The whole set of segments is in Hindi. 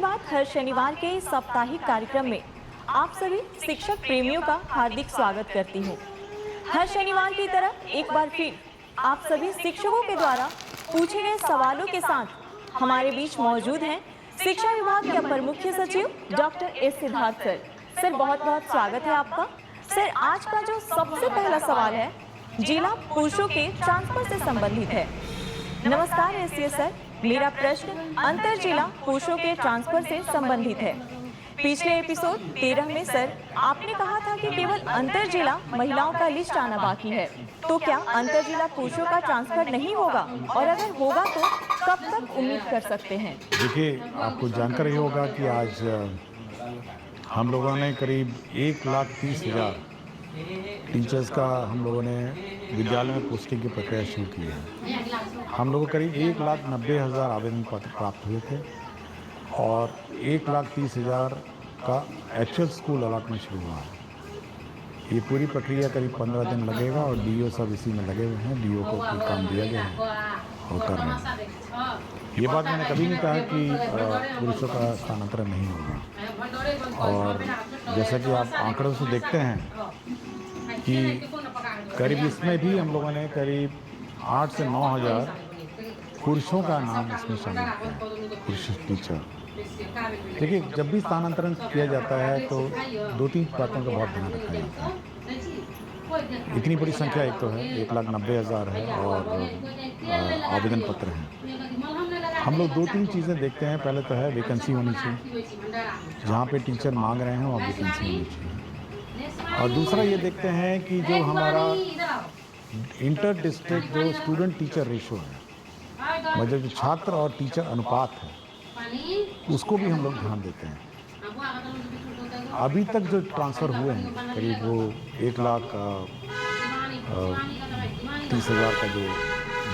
बात हर शनिवार के इस साप्ताहिक कार्यक्रम में आप सभी शिक्षक प्रेमियों का हार्दिक स्वागत करती हूँ। हर शनिवार की तरह एक बार फिर आप सभी शिक्षकों के द्वारा पूछे गए सवालों के साथ हमारे बीच मौजूद हैं शिक्षा विभाग के अपर मुख्य सचिव doctor S Siddharth sir. Sir बहुत बहुत स्वागत है आपका। सर आज का जो सबसे पहला सवाल है जिला पुरुषों के ट्रांसफर से संबंधित है। नमस्कार एससीए सर, मेरा प्रश्न अंतर जिला पुरुषों के ट्रांसफर से संबंधित है। पिछले एपिसोड 13 में सर आपने कहा था कि केवल अंतर जिला महिलाओं का लिस्ट आना बाकी है, तो क्या अंतर जिला पुरुषों का ट्रांसफर नहीं होगा और अगर होगा तो कब तक उम्मीद कर सकते हैं? देखिए, आपको जानकारी होगा कि आज हम लोगों ने करीब 1,30,000 टीचर्स का हम लोगों ने विद्यालय में पोस्टिंग की प्रक्रिया शुरू की है। हम लोगों को करीब 1,90,000 आवेदन पत्र प्राप्त हुए थे और 1,30,000 का एक्चुअल स्कूल अलॉटमेंट शुरू हुआ है। ये पूरी प्रक्रिया करीब 15 दिन लगेगा और डीओ सब इसी में लगे हुए हैं। डीओ को कोई काम दिया गया है और कर रहे हैं। ये बात मैंने कभी नहीं कहा कि पुरुषों का स्थानांतरण नहीं होगा, और जैसा कि आप आंकड़ों से देखते हैं कि करीब इसमें भी हम लोगों ने करीब 8 से 9 हज़ार पुरुषों का नाम इसमें शामिल किया है, पुरुष टीचर। देखिए, जब भी स्थानांतरण किया जाता है तो 2-3 बातों का बहुत ध्यान रखा जाता है। इतनी बड़ी संख्या एक तो है, 1,90,000 है और आवेदन पत्र हैं। हम लोग 2-3 चीज़ें देखते हैं। पहले तो है वैकेंसी होनी चाहिए, जहाँ पे टीचर मांग रहे हैं वहाँ वैकेंसी होनी चाहिए। और दूसरा ये देखते हैं कि जो हमारा इंटर डिस्ट्रिक्ट जो स्टूडेंट टीचर रेशो है, मतलब जो छात्र और टीचर अनुपात है, उसको भी हम लोग ध्यान देते हैं। अभी तक जो ट्रांसफ़र हुए हैं करीब वो 1,30,000 का जो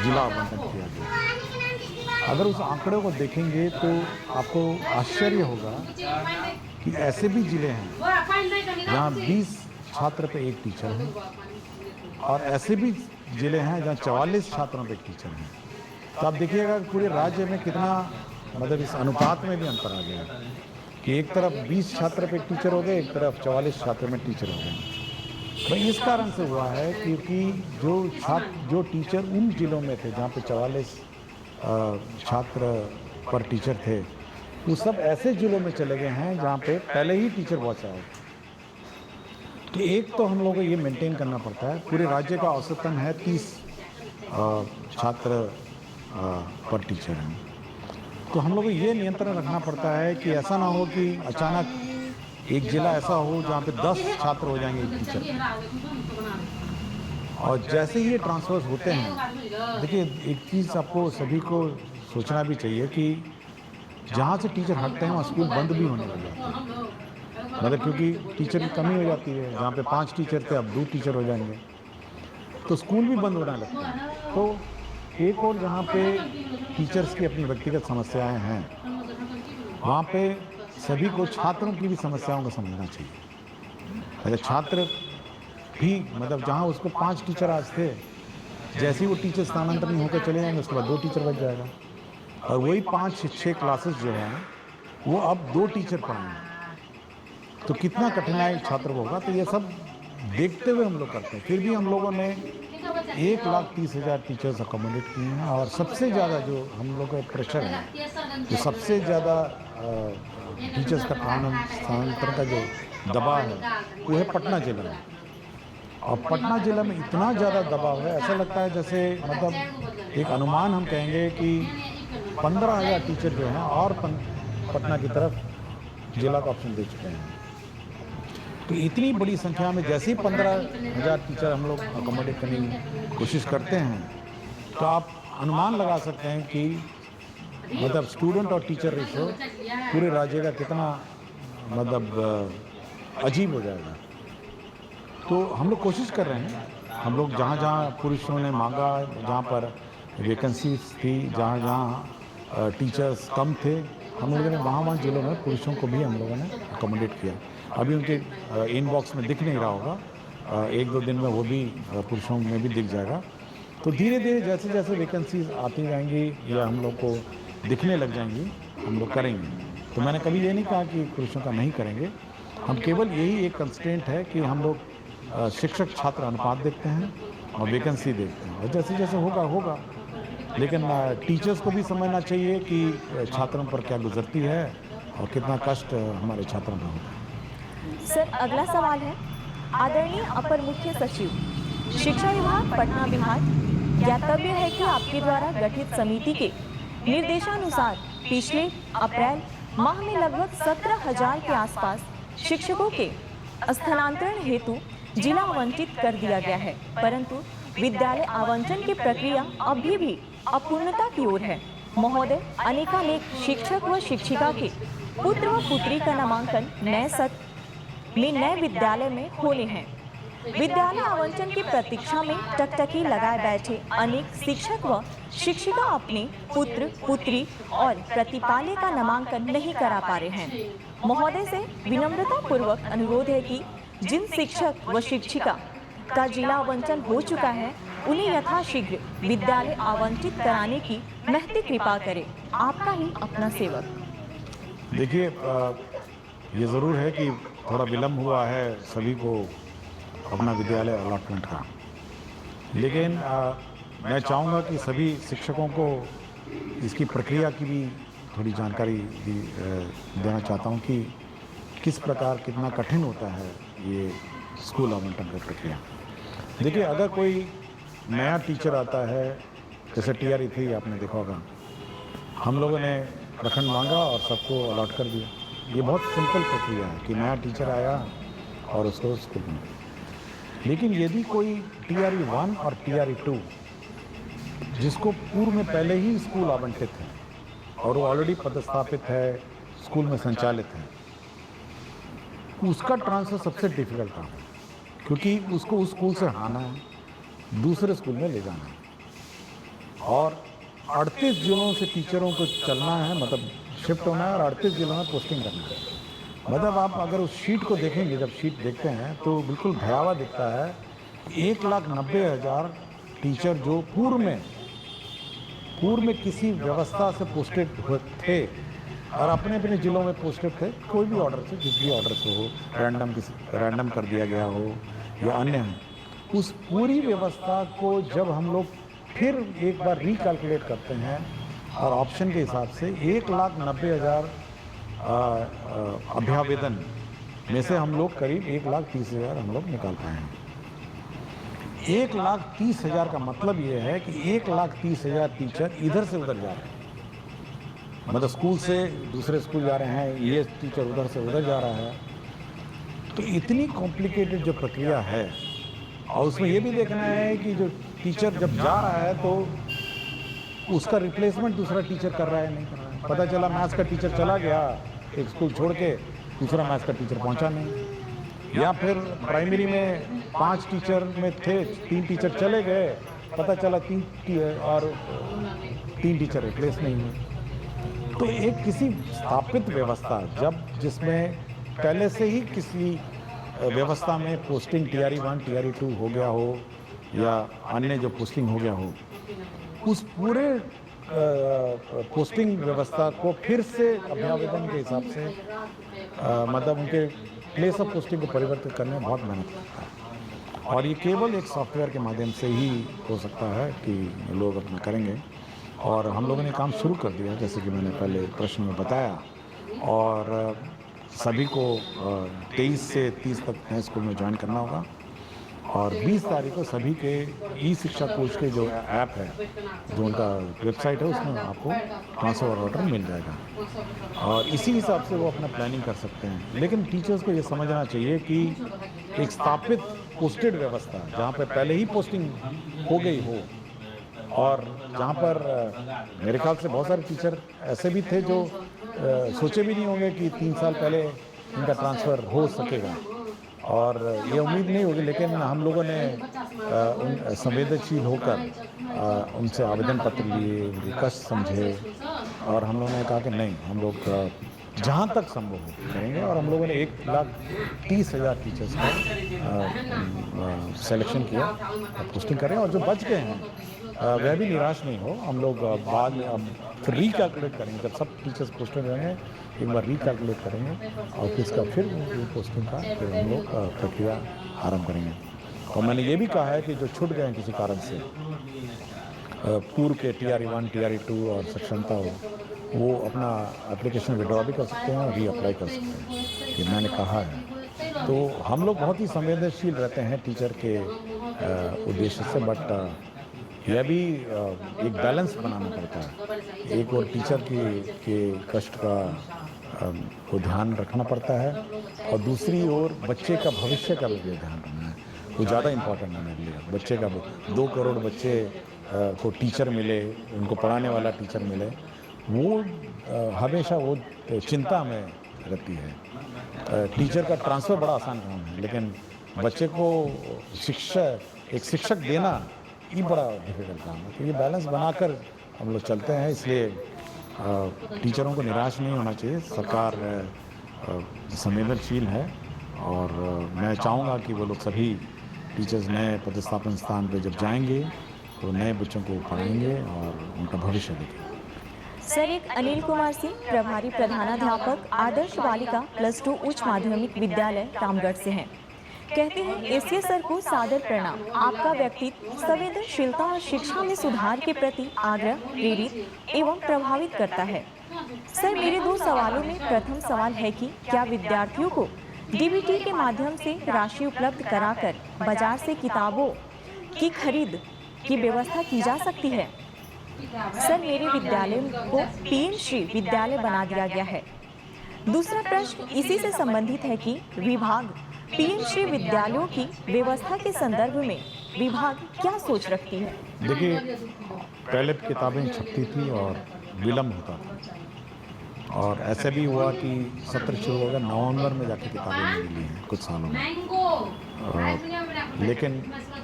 जिला आवंटन किया गया, अगर उस आंकड़े को देखेंगे तो आपको आश्चर्य होगा कि ऐसे भी ज़िले हैं जहाँ 20 छात्र पे एक टीचर है और ऐसे भी ज़िले हैं जहाँ 44 छात्रों पे एक टीचर हैं। तो आप देखिएगा पूरे राज्य में कितना, मतलब इस अनुपात में भी अंतर आ गया कि एक तरफ 20 छात्र पे एक टीचर हो गए, एक तरफ 44 छात्र में टीचर हो गए। तो इस कारण से हुआ है क्योंकि जो टीचर उन जिलों में थे जहाँ पे 44 छात्र पर टीचर थे, वो सब ऐसे जिलों में चले गए हैं जहाँ पे पहले ही टीचर बहुत सारे। तो एक तो हम लोगों को ये मेंटेन करना पड़ता है। पूरे राज्य का औसतन है 30 छात्र पर टीचर हैं। तो हम लोग को ये नियंत्रण रखना पड़ता है कि ऐसा ना हो कि अचानक एक जिला ऐसा हो जहाँ पे 10 छात्र हो जाएंगे एक टीचर। और जैसे ही ये ट्रांसफर्स होते हैं, देखिए एक चीज़ आपको सभी को सोचना भी चाहिए कि जहाँ से टीचर हटते हैं वहाँ स्कूल बंद भी होने लग जाते हैं। मतलब क्योंकि टीचर की कमी हो जाती है, जहाँ पे 5 टीचर थे अब 2 टीचर हो जाएंगे, तो स्कूल भी बंद होने लगते हैं। तो एक और जहाँ पे टीचर्स की अपनी व्यक्तिगत समस्याएं हैं, वहाँ पे सभी को छात्रों की भी समस्याओं को समझना चाहिए। अगर छात्र भी, मतलब जहाँ उसको 5 टीचर आज थे, जैसे ही वो टीचर स्थानांतरण होकर चले जाएंगे उसके बाद 2 टीचर बच जाएगा और वही 5-6 क्लासेस जो हैं वो अब 2 टीचर पढ़ाएंगे, तो कितना कठिनाई छात्र को होगा। तो ये सब देखते हुए हम लोग करते हैं। फिर भी हम लोगों ने 1,30,000 टीचर्स अकोमोडेट किए हैं और सबसे ज़्यादा जो हम लोग का प्रेशर है, जो सबसे ज़्यादा टीचर्स का स्थानांतरण का जो दबाव है वो है पटना जिला में। और पटना जिला में इतना ज़्यादा दबाव है, ऐसा लगता है जैसे, मतलब एक अनुमान हम कहेंगे कि 15,000 टीचर जो हैं और पटना की तरफ जिला का ऑप्शन दे चुके हैं। तो इतनी बड़ी संख्या में जैसे ही 15,000 टीचर हम लोग अकोमोडेट करने की कोशिश करते हैं, तो आप अनुमान लगा सकते हैं कि मतलब स्टूडेंट और टीचर रेशो पूरे राज्य का कितना, मतलब अजीब हो जाएगा। तो हम लोग कोशिश कर रहे हैं। हम लोग जहाँ जहाँ पुरुषों ने मांगा, जहाँ पर वैकेंसीज थी, जहाँ जहाँ टीचर्स कम थे, हम लोगों ने वहाँ जिलों में पुरुषों को भी हम लोगों ने अकोमोडेट किया। अभी उनके इनबॉक्स में दिख नहीं रहा होगा, 1-2 दिन में वो भी पुरुषों में भी दिख जाएगा। तो धीरे धीरे जैसे जैसे वैकेंसीज आती जाएंगी या हम लोग को दिखने लग जाएंगी, हम लोग करेंगे। तो मैंने कभी ये नहीं कहा कि पुरुषों का नहीं करेंगे, हम केवल यही एक कंस्ट्रेंट है कि हम लोग शिक्षक छात्र अनुपात देखते हैं और वैकेंसी देखते हैं, और जैसे जैसे होगा होगा। लेकिन टीचर्स को भी समझना चाहिए कि छात्रों पर क्या गुजरती है और कितना कष्ट हमारे छात्रों में होता है। सर, अगला सवाल है, आदरणीय अपर मुख्य सचिव शिक्षा विभाग पटना बिहार, ज्ञातव्य है कि आपके द्वारा गठित समिति के निर्देशानुसार पिछले अप्रैल माह में लगभग 17,000 के आसपास शिक्षकों के स्थानांतरण हेतु जिला आवंटित कर दिया गया है, परंतु विद्यालय आवंटन की प्रक्रिया अभी भी अपूर्णता की ओर है। महोदय, अनेकानेक शिक्षक व शिक्षिका के पुत्र व पुत्री का नामांकन नए सत्र में नए विद्यालय में होने हैं। विद्यालय आवंटन की प्रतीक्षा में टकटकी लगाए बैठे अनेक शिक्षक व शिक्षिका अपने पुत्र पुत्री और प्रतिपाल्य का नामांकन नहीं करा पा रहे हैं। महोदय से विनम्रता पूर्वक अनुरोध है कि जिन शिक्षक व शिक्षिका का जिला आवंटन हो चुका है उन्हें यथाशीघ्र विद्यालय आवंटित कराने की महती कृपा करें। आपका ही अपना सेवक। देखिए, ये ज़रूर है कि थोड़ा विलम्ब हुआ है सभी को अपना विद्यालय अलॉटमेंट का, लेकिन मैं चाहूँगा कि सभी शिक्षकों को इसकी प्रक्रिया की भी थोड़ी जानकारी देना चाहता हूँ कि किस प्रकार कितना कठिन होता है ये स्कूल आवंटन की प्रक्रिया। देखिए, अगर कोई नया टीचर आता है, जैसे TRE थी आपने देखा होगा, हम लोगों ने प्रखंड मांगा और सबको अलॉट कर दिया। ये बहुत सिंपल प्रक्रिया है कि नया टीचर आया और उसको स्कूल में। लेकिन यदि कोई TRE 1 और TRE 2 जिसको पूर्व में पहले ही स्कूल आवंटित है और वो ऑलरेडी पदस्थापित है, स्कूल में संचालित है, उसका ट्रांसफ़र सबसे डिफिकल्ट काम है, क्योंकि उसको उस स्कूल से हटाना है, दूसरे स्कूल में ले जाना है और 38 जिलों से टीचरों को चलना है, मतलब शिफ्ट होना है और 38 जिलों में पोस्टिंग करना है। मतलब आप अगर उस शीट को देखेंगे, जब शीट देखते हैं तो बिल्कुल भयावह दिखता है। 1,90,000 टीचर जो पूर्व में किसी व्यवस्था से पोस्टेड थे और अपने अपने ज़िलों में पोस्टेड थे, कोई भी ऑर्डर से, जिस भी ऑर्डर से हो, रैंडम कर दिया गया हो या अन्य हो, उस पूरी व्यवस्था को जब हम लोग फिर एक बार रिकैलकुलेट करते हैं और ऑप्शन के हिसाब से 1,90,000 अभ्यावेदन में से हम लोग करीब 1,30,000 हम लोग निकाल पाए हैं। 1,30,000 का मतलब ये है कि 1,30,000 टीचर इधर से उधर जा रहे हैं, मतलब स्कूल से दूसरे स्कूल जा रहे हैं, ये टीचर उधर से उधर जा रहा है। तो इतनी कॉम्प्लिकेटेड जो प्रक्रिया है, और उसमें ये भी देखना है कि जो टीचर जब जा रहा है तो उसका रिप्लेसमेंट दूसरा टीचर कर रहा है नहीं कर रहा है। पता चला मैथ्स का टीचर चला गया एक स्कूल छोड़ के, दूसरा मैथ्स का टीचर पहुंचा नहीं, या फिर प्राइमरी में 5 टीचर में थे, 3 टीचर चले गए, पता चला 3 टीचर रिप्लेस नहीं हुए। तो एक किसी स्थापित व्यवस्था जिसमें पहले से ही किसी व्यवस्था में पोस्टिंग TRE 1 TRE 2 हो गया हो या अन्य जो पोस्टिंग हो गया हो, उस पूरे पोस्टिंग व्यवस्था को फिर से अभ्यावेदन के हिसाब से मतलब उनके प्लेस ऑफ पोस्टिंग को परिवर्तित करने में बहुत मेहनत लगता है, और ये केवल एक सॉफ्टवेयर के माध्यम से ही हो सकता है कि लोग अपना करेंगे। और हम लोगों ने काम शुरू कर दिया, जैसे कि मैंने पहले प्रश्न में बताया, और सभी को 23 से 30 तक नए स्कूल में ज्वाइन करना होगा, और 20 तारीख को सभी के ई-शिक्षा कोश के जो ऐप है, जो उनका वेबसाइट है, उसमें आपको ट्रांसफ़र ऑर्डर मिल जाएगा और इसी हिसाब से वो अपना प्लानिंग कर सकते हैं। लेकिन टीचर्स को ये समझना चाहिए कि एक स्थापित पोस्टेड व्यवस्था जहाँ पर पहले ही पोस्टिंग हो गई हो, और जहाँ पर मेरे ख्याल से बहुत सारे टीचर ऐसे भी थे जो सोचे भी नहीं होंगे कि 3 साल पहले इनका ट्रांसफ़र हो सकेगा, और ये उम्मीद नहीं होगी। लेकिन हम लोगों ने उन संवेदनशील होकर उनसे आवेदन पत्र लिए, उनकी कष्ट समझे, और हम लोगों ने कहा कि नहीं, हम लोग जहाँ तक संभव हो करेंगे, और हम लोगों ने 1,30,000 टीचर्स का सिलेक्शन किया, पोस्टिंग करें, और जो बच गए हैं वह भी निराश नहीं हो। हम लोग बाद में अब फिर रिकैलकुलेट करेंगे, जब सब टीचर्स पोस्टेड रहेंगे एक बार रिकैलकुलेट करेंगे और फिर इसका फिर पोस्टिंग का फिर हम लोग प्रक्रिया आरंभ करेंगे। और मैंने ये भी कहा है कि जो छूट गए हैं किसी कारण से, पूर्व के TRE1 TRE2 और सक्षमता हो, वो अपना एप्लीकेशन विड्रॉ भी कर सकते हैं और रीअप्लाई कर सकते हैं, ये मैंने कहा है। तो हम लोग बहुत ही संवेदनशील रहते हैं टीचर के उद्देश्य से, बट यह भी एक बैलेंस बनाना पड़ता है। एक और टीचर के कष्ट का को ध्यान रखना पड़ता है और दूसरी ओर बच्चे का भविष्य का भी ध्यान रखना है। वो ज़्यादा इम्पोर्टेंट है मेरे लिए। बच्चे का 2 करोड़ बच्चे को टीचर मिले, उनको पढ़ाने वाला टीचर मिले, वो हमेशा वो चिंता में रहती है। टीचर का ट्रांसफ़र बड़ा आसान काम है, लेकिन बच्चे को एक शिक्षक देना ये बड़ा डिफिकल्ट काम है। तो ये बैलेंस बनाकर हम लोग चलते हैं, इसलिए टीचरों को निराश नहीं होना चाहिए। सरकार संवेदनशील है और मैं चाहूँगा कि वो लोग सभी टीचर्स नए पदस्थापन स्थान पे जब जाएंगे तो नए बच्चों को पढ़ाएंगे और उनका भविष्य देखेंगे। सर, एक अनिल कुमार सिंह, प्रभारी प्रधानाध्यापक, आदर्श बालिका +2 उच्च माध्यमिक विद्यालय रामगढ़ से हैं। कहते हैं, एसके सर को सादर प्रणाम। आपका व्यक्तित्व संवेदनशीलता और शिक्षा में सुधार के प्रति आग्रह प्रेरित एवं प्रभावित करता है। सर, मेरे 2 सवालों में प्रथम सवाल है कि क्या विद्यार्थियों को DBT के माध्यम से राशि उपलब्ध कराकर बाजार से किताबों की खरीद की व्यवस्था की जा सकती है? सर, मेरे विद्यालय को PM श्री विद्यालय बना दिया गया है। दूसरा प्रश्न इसी से संबंधित है कि विभाग PM श्री विद्यालयों की व्यवस्था के संदर्भ में विभाग क्या सोच रखती है? देखिए, पहले किताबें छपती थी और विलम्ब होता था, और ऐसा भी हुआ कि सत्र शुरू हो गया, नवंबर में जाके किताबें मिली हैं कुछ सालों में। लेकिन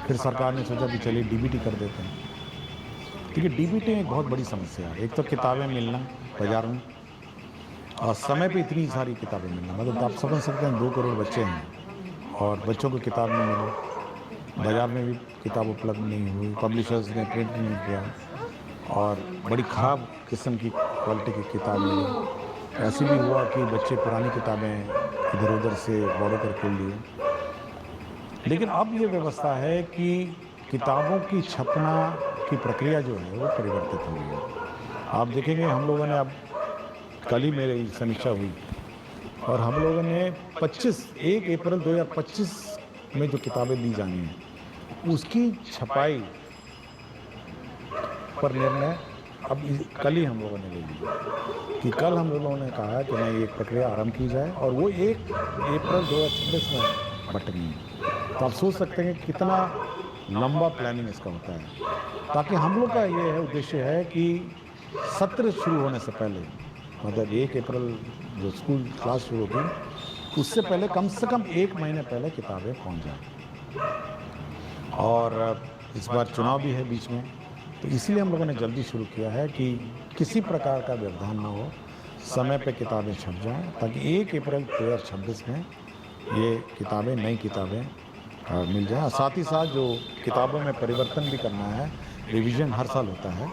फिर सरकार ने सोचा कि चलिए DBT कर देते हैं। क्योंकि DBT एक बहुत बड़ी समस्या है। एक तो किताबें मिलना बाज़ार में, और समय पे इतनी सारी किताबें मिलना, मतलब आप समझ सकते हैं 2 करोड़ बच्चे हैं और बच्चों को किताब नहीं मिली, बाज़ार में भी किताब उपलब्ध नहीं हुई, पब्लिशर्स ने प्रिंट नहीं किया और बड़ी ख़राब किस्म की क्वालिटी की किताब मिली। ऐसे भी हुआ कि बच्चे पुरानी किताबें इधर उधर से बॉर्डर पर खोल लिए। लेकिन अब ये व्यवस्था है कि किताबों की छपना की प्रक्रिया जो है वो परिवर्तित हो गई है। आप देखेंगे, हम लोगों ने अब कल ही मेरी समीक्षा हुई और हम लोगों ने 1 अप्रैल 2025 में जो किताबें दी जानी हैं उसकी छपाई पर निर्णय अब कल ही हम लोगों ने ले लिया कि कल हम लोगों ने कहा कि नहीं, एक प्रक्रिया आरंभ की जाए और वो 1 अप्रैल 2026 में बटनी है। तो आप सोच सकते हैं कि कितना लंबा प्लानिंग इसका होता है, ताकि हम लोग का ये है उद्देश्य है कि सत्र शुरू होने से पहले, मतलब 1 अप्रैल जो स्कूल क्लास शुरू होगी उससे पहले कम से कम 1 महीने पहले किताबें पहुंच जाएं। और इस बार चुनाव भी है बीच में, तो इसलिए हम लोगों ने जल्दी शुरू किया है कि किसी प्रकार का व्यवधान ना हो, समय पे किताबें छप जाएं, ताकि 1 अप्रैल 2026 में ये किताबें, नई किताबें मिल जाए। और साथ ही साथ जो किताबों में परिवर्तन भी करना है, रिवीजन हर साल होता है,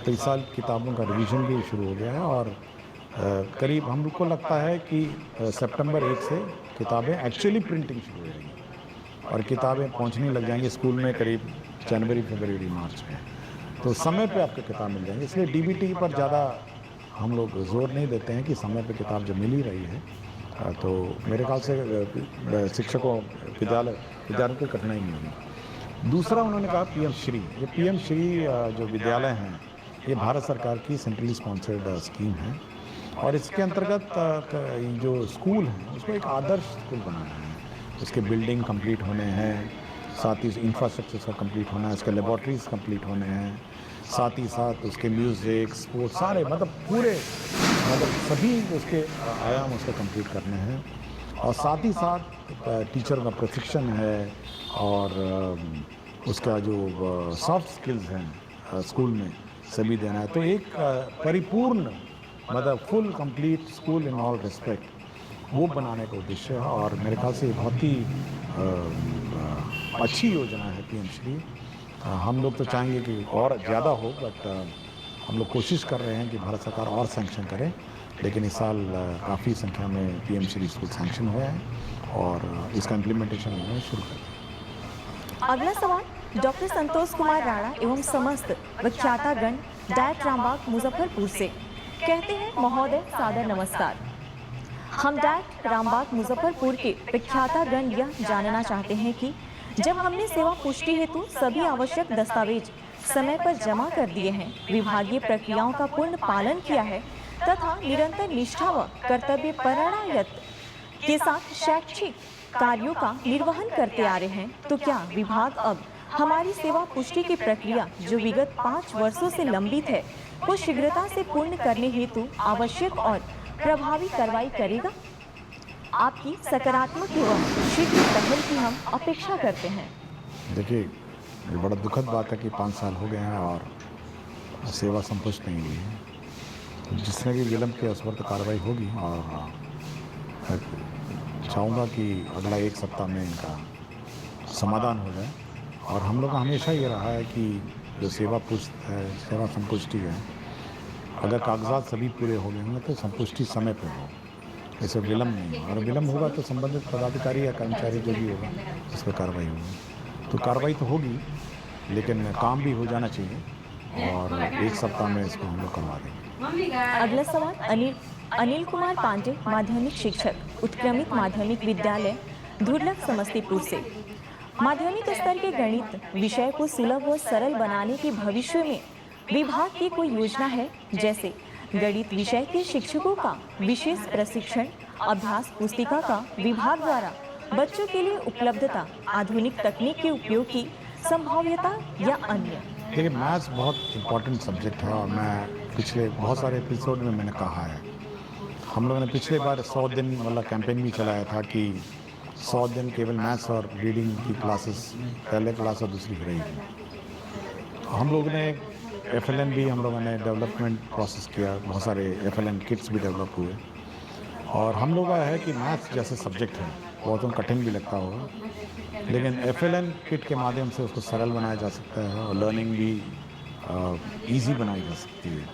तो इस साल किताबों का रिवीजन भी शुरू हो गया है और करीब हम लोग को लगता है कि सितंबर 1 से किताबें एक्चुअली प्रिंटिंग शुरू हो जाएंगी और किताबें पहुंचने लग जाएंगी स्कूल में करीब जनवरी, फरवरी, मार्च में। तो समय पे आपको किताब मिल जाएंगी। इसलिए DBT पर ज़्यादा हम लोग जोर नहीं देते हैं कि समय पे किताब जब मिल ही रही है तो मेरे ख्याल से शिक्षकों, विद्यार्थियों को कठिनाई नहीं होगी। दूसरा, उन्होंने कहा PM श्री। ये PM श्री जो विद्यालय हैं ये भारत सरकार की सेंट्रली स्पॉन्सर्ड स्कीम है और इसके अंतर्गत जो स्कूल हैं उसको एक आदर्श स्कूल बनाना है। उसके बिल्डिंग कंप्लीट होने हैं, साथ ही इंफ्रास्ट्रक्चर उसका कंप्लीट होना है, उसके लेबॉर्ट्रीज कंप्लीट होने हैं, साथ ही साथ उसके म्यूज़िक, स्पोर्ट्स, सारे मतलब सभी उसके आयाम उसके कंप्लीट करने हैं। और साथ ही साथ टीचर का प्रशिक्षण है और उसका जो सॉफ्ट स्किल्स हैं स्कूल में सभी देना है। तो एक परिपूर्ण, मतलब full complete school in all respect, वो बनाने का उद्देश्य है और मेरे ख्याल से बहुत ही अच्छी योजना है PM श्री। हम लोग तो चाहेंगे कि और ज़्यादा हो, बट हम लोग कोशिश कर रहे हैं कि भारत सरकार और सैंक्शन करे। लेकिन इस साल काफ़ी संख्या में पीएम श्री स्कूल सैंक्शन हुआ है और इसका इम्प्लीमेंटेशन हमने शुरू कर दिया। अगला सवाल डॉक्टर संतोष कुमार राणा एवं समस्त विख्यातागण डायट रामबाग मुजफ्फरपुर से। कहते हैं महोदय सादर नमस्कार। हम डायट रामबाग मुजफ्फरपुर के विख्यातागण यह जानना चाहते हैं कि जब हमने सेवा पुष्टि हेतु सभी आवश्यक दस्तावेज समय पर जमा कर दिए हैं, विभागीय प्रक्रियाओं का पूर्ण पालन किया है तथा निरंतर निष्ठा व कर्तव्य परायणता के साथ शैक्षिक कार्यों का निर्वहन करते आ रहे हैं, तो क्या विभाग अब हमारी सेवा पुष्टि की प्रक्रिया जो विगत 5 वर्षों से लंबित है को शीघ्रता से पूर्ण करने हेतु आवश्यक और प्रभावी कार्रवाई करेगा? आपकी सकारात्मक एवं शीघ्र पहल की हम अपेक्षा करते हैं। देखिए, ये बड़ा दुखद बात है कि 5 साल हो गए हैं और सेवा संपुष्ट नहीं हुई है। जिसने भी विलम्ब किया उस पर तो कार्रवाई होगी और मैं चाहूँगा कि अगला 1 सप्ताह में इनका समाधान हो जाए। और हम लोग का हमेशा ये रहा है कि जो सेवा संपुष्टि है, अगर कागजात सभी पूरे हो गए होंगे तो संपुष्टि समय पर हो, ऐसे विलम्ब नहीं हो। और विलम्ब होगा तो संबंधित पदाधिकारी या कर्मचारी जो भी होगा उस पर कार्रवाई होगी। तो कार्रवाई तो होगी, लेकिन काम भी हो जाना चाहिए और 1 सप्ताह में इसको हम लोग करवा देंगे। अगला सवाल अनिल कुमार पांडे, माध्यमिक शिक्षक, उत्क्रमित माध्यमिक विद्यालय दुर्लभ समस्तीपुर से। माध्यमिक स्तर के गणित विषय को सुलभ व सरल बनाने की भविष्य में विभाग की कोई योजना है? जैसे गणित विषय के शिक्षकों का विशेष प्रशिक्षण, अभ्यास पुस्तिका का विभाग द्वारा बच्चों के लिए उपलब्धता, आधुनिक तकनीक के उपयोग की संभाव्यता या अन्य। देखिए, मैथ्स बहुत इम्पोर्टेंट सब्जेक्ट है और मैं पिछले बहुत सारे एपिसोड में मैंने कहा है। हम लोगों ने पिछले बार 100 दिन वाला कैंपेन भी चलाया था कि 100 दिन केवल मैथ्स और रीडिंग की क्लासेस, पहले क्लास और दूसरी रहेगी। हम लोग ने FLN भी हम लोगों ने डेवलपमेंट प्रोसेस किया, बहुत सारे FLN किट्स भी डेवलप हुए। और हम लोग का है कि मैथ्स जैसे सब्जेक्ट है बहुत तो कठिन भी लगता होगा, लेकिन FLN किट के माध्यम से उसको सरल बनाया जा सकता है और लर्निंग भी इजी बनाई जा सकती है।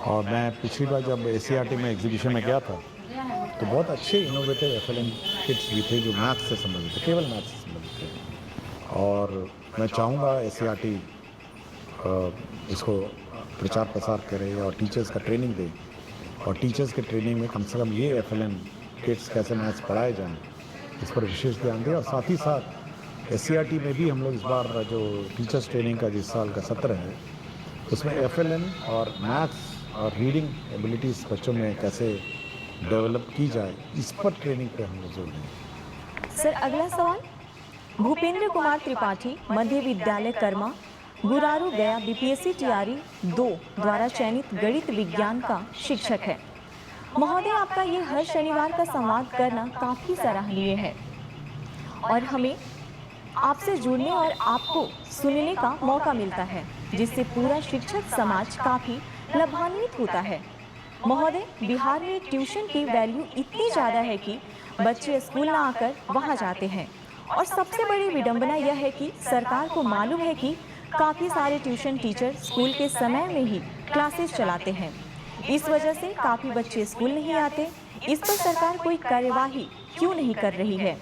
और मैं पिछली बार जब ACRT में एग्जीबिशन में गया था तो बहुत अच्छे इनोवेटिव FLN किट्स भी थे जो मैथ्स से संबंधित थे, केवल मैथ्स से संबंधित थे। और मैं चाहूँगा ACRT इसको प्रचार प्रसार करे और टीचर्स का ट्रेनिंग दे और टीचर्स के ट्रेनिंग में कम से कम ये FLN किट्स कैसे मैथ्स पढ़ाए जाएँ इस पर विशेष ध्यान दें। और साथ ही साथ SCRT में भी हम लोग इस बार जो टीचर्स ट्रेनिंग का जिस साल का सत्र है उसमें FLN और मैथ्स और रीडिंग एबिलिटीज़ बच्चों में कैसे डेवलप की जाए इस पर ट्रेनिंग पे हम लोग जोर दें। सर, अगला सवाल भूपेंद्र कुमार त्रिपाठी, मध्य विद्यालय कर्मा, गुरारू गया, BPSC TRE 2 द्वारा चयनित गणित विज्ञान का शिक्षक है। महोदय, आपका ये हर शनिवार का संवाद करना काफ़ी सराहनीय है और हमें आपसे जुड़ने और आपको सुनने का मौका मिलता है, जिससे पूरा शिक्षक समाज काफ़ी लाभान्वित होता है। महोदय, बिहार में ट्यूशन की वैल्यू इतनी ज़्यादा है कि बच्चे स्कूल ना आकर वहाँ जाते हैं और सबसे बड़ी विडंबना यह है कि सरकार को मालूम है कि काफ़ी सारे ट्यूशन टीचर स्कूल के समय में ही क्लासेस चलाते हैं। इस वजह से काफ़ी बच्चे स्कूल नहीं आते। इस पर सरकार कोई कार्यवाही क्यों नहीं कर रही है?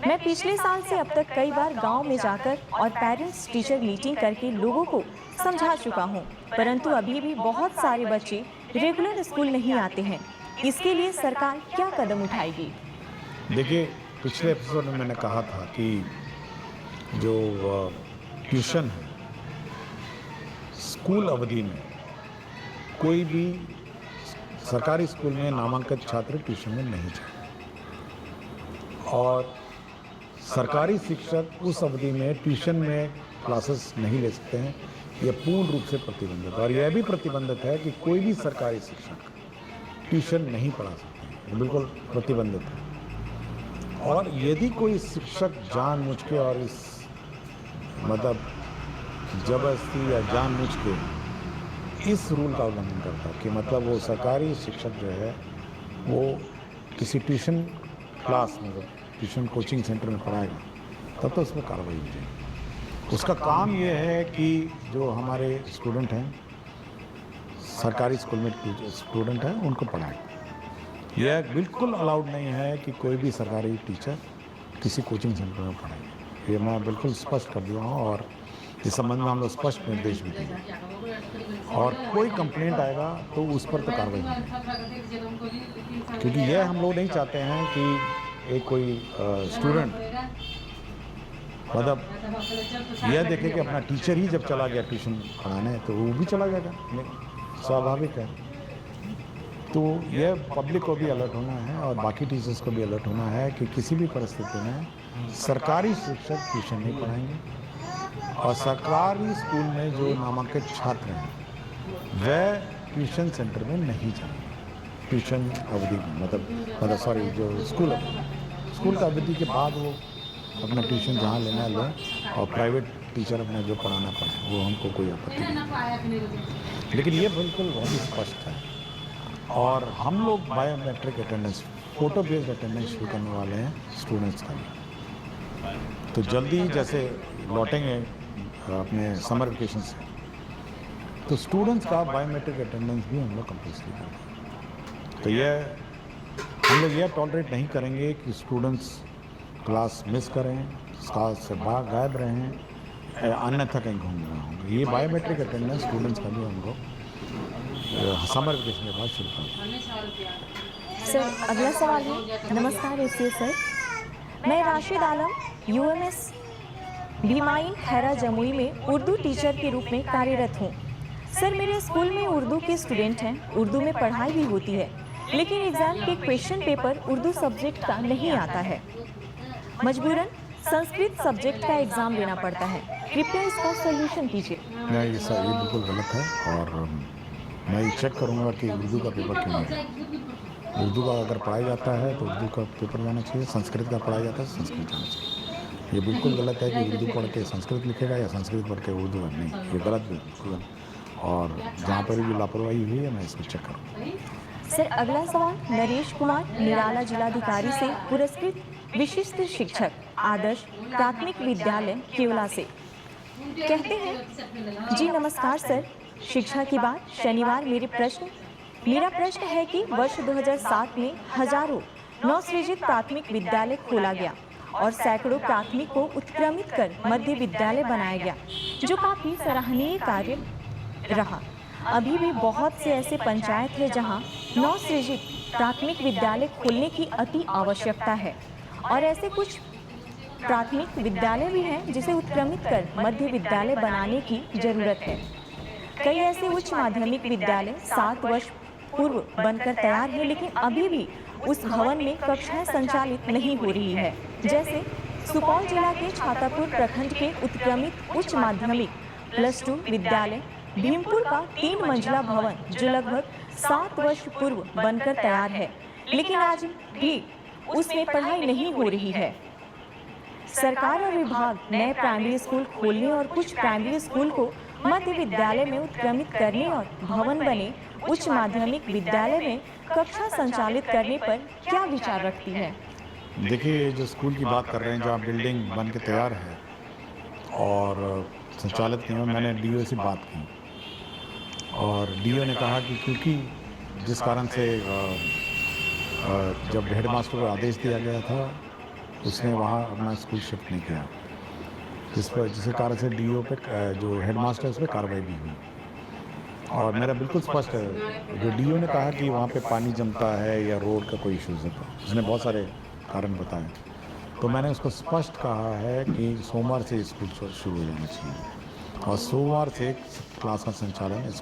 मैं पिछले साल से अब तक कई बार गांव में जाकर और पेरेंट्स टीचर मीटिंग करके लोगों को समझा चुका हूं, परंतु अभी भी बहुत सारे बच्चे रेगुलर स्कूल नहीं आते हैं। इसके लिए सरकार क्या कदम उठाएगी? देखिए, पिछले एपिसोड में मैंने कहा था कि जो ट्यूशन है, स्कूल अवधि में कोई भी सरकारी स्कूल में नामांकित छात्र ट्यूशन में नहीं जाए और सरकारी शिक्षक उस अवधि में ट्यूशन में क्लासेस नहीं ले सकते हैं। यह पूर्ण रूप से प्रतिबंधित है और यह भी प्रतिबंधित है कि कोई भी सरकारी शिक्षक ट्यूशन नहीं पढ़ा सकते हैं, ये बिल्कुल प्रतिबंधित है। और यदि कोई शिक्षक जानबूझ के और इस मतलब जबरदस्ती या जानबूझ के इस रूल का उल्लंघन करता है कि मतलब वो सरकारी शिक्षक जो है वो किसी ट्यूशन क्लास में ट्यूशन कोचिंग सेंटर में पढ़ाएगा, तब तो उसमें कार्रवाई हो जाएगी। उसका काम ये है कि जो हमारे स्टूडेंट हैं, सरकारी स्कूल में स्टूडेंट हैं, उनको पढ़ाएं। यह बिल्कुल अलाउड नहीं है कि कोई भी सरकारी टीचर किसी कोचिंग सेंटर में पढ़ाए। ये मैं बिल्कुल स्पष्ट कर दिया हूँ और इस संबंध में हम लोग स्पष्ट निर्देश भी दिए और कोई कंप्लेंट आएगा तो उस पर तो कार्रवाई होगी, क्योंकि यह हम लोग नहीं चाहते हैं कि एक कोई स्टूडेंट मतलब यह देखे कि अपना टीचर ही जब चला गया ट्यूशन पढ़ाने तो वो भी चला जाएगा, स्वाभाविक है। तो यह पब्लिक को भी अलर्ट होना है और बाकी टीचर्स को भी अलर्ट होना है कि किसी भी परिस्थिति में सरकारी शिक्षक ट्यूशन नहीं पढ़ाएंगे और सरकारी स्कूल में जो नामांकित छात्र हैं वह ट्यूशन सेंटर में नहीं जाएंगे ट्यूशन अवधि में, मतलब सॉरी जो स्कूल का अवधि के बाद वो अपना ट्यूशन जहाँ लेना लें और प्राइवेट टीचर अपना जो पढ़ाना पड़े वो हमको कोई आपत्ति नहीं। लेकिन ये बिल्कुल बहुत ही स्पष्ट है और हम लोग biometric attendance, photo based attendance शुरू करने वाले हैं स्टूडेंट्स का भी। तो जल्दी जैसे लौटेंगे अपने समर वेकेशन से तो स्टूडेंट्स का बायोमेट्रिक अटेंडेंस भी हम लोग कंपल्सरी करेंगे। तो हम लोग यह टॉलरेट नहीं करेंगे कि स्टूडेंट्स क्लास मिस करें, क्लास से बाहर गायब रहें, अन्यथा कहीं घूम रहे होंगे। ये बायोमेट्रिक अटेंडेंस स्टूडेंट्स का भी हम लोग समर वेकेशन के बाद शुरू करें। सर अगला सवाल है। नमस्कार एसीएस सर, मैं राशिद आलम यूएमएस भीमाइन खैरा जमुई में उर्दू टीचर के रूप में कार्यरत हूँ। सर मेरे स्कूल में उर्दू के स्टूडेंट हैं, उर्दू में पढ़ाई भी होती है, लेकिन एग्जाम के क्वेश्चन पेपर उर्दू सब्जेक्ट का नहीं आता है। मजबूरन संस्कृत सब्जेक्ट का एग्जाम लेना पड़ता है। कृपया इसका सोल्यूशन कीजिए। नहीं, ये बिल्कुल गलत है और मैं ये चेक करूँगा कि उर्दू का पेपर क्यों नहीं है। उर्दू का अगर पढ़ाया जाता है तो उर्दू का पेपर जाना चाहिए, संस्कृत का पढ़ाया जाता है तो संस्कृत जाना चाहिए। ये बिल्कुल गलत है कि उर्दू पढ़ के संस्कृत लिखेगा या संस्कृत पढ़ के उर्दू है, नहीं, ये गलत बिल्कुल। और जहाँ पर भी लापरवाही हुई है मैं इसको चेक करूँ। सर अगला सवाल नरेश कुमार निराला जिलाधिकारी से पुरस्कृत विशिष्ट शिक्षक आदर्श प्राथमिक विद्यालय केवला से कहते हैं, जी नमस्कार सर, शिक्षा की बात शनिवार मेरा प्रश्न है कि वर्ष 2007 में हजारों नवसृजित प्राथमिक विद्यालय खोला गया और सैकड़ों प्राथमिक को उत्क्रमित कर मध्य विद्यालय बनाया गया, जो काफी सराहनीय कार्य रहा। अभी भी बहुत से ऐसे पंचायत है जहां नवसृजित प्राथमिक विद्यालय खोलने की अति आवश्यकता है और ऐसे कुछ प्राथमिक विद्यालय भी हैं जिसे उत्क्रमित कर मध्य विद्यालय बनाने की जरूरत है। कई ऐसे उच्च माध्यमिक विद्यालय 7 वर्ष पूर्व बनकर तैयार है, लेकिन अभी भी उस भवन में कक्षाएं संचालित नहीं हो रही है। जैसे सुपौल जिला के छातापुर प्रखंड के उत्क्रमित उच्च माध्यमिक +2 विद्यालय भीमपुर का 3 मंजिला भवन जो लगभग 7 वर्ष पूर्व बनकर तैयार है, लेकिन आज भी उसमें पढ़ाई नहीं हो रही है। सरकार और विभाग नए प्राइमरी स्कूल खोलने और कुछ प्राइमरी स्कूल को मध्य विद्यालय में उत्क्रमित करने और भवन बने उच्च माध्यमिक विद्यालय में कक्षा संचालित करने पर क्या विचार रखती है? देखिए, जो स्कूल की बात कर रहे हैं, जहाँ बिल्डिंग बन के तैयार है और संचालित की, मैंने डीओ से बात की और डीओ ने कहा कि क्योंकि जिस कारण से जब हेडमास्टर को आदेश दिया गया था उसने वहाँ अपना स्कूल शिफ्ट नहीं किया, जिसके कारण से डीओ पे जो हेडमास्टर है उस पर कार्रवाई भी हुई। और मेरा बिल्कुल स्पष्ट है, जो डीओ ने कहा कि वहाँ पे पानी जमता है या रोड का कोई इश्यूज़ है, उसने बहुत सारे कारण बताए, तो मैंने उसको स्पष्ट कहा है कि सोमवार से स्कूल शुरू हो जाना चाहिए और सोमवार से क्लास का संचालन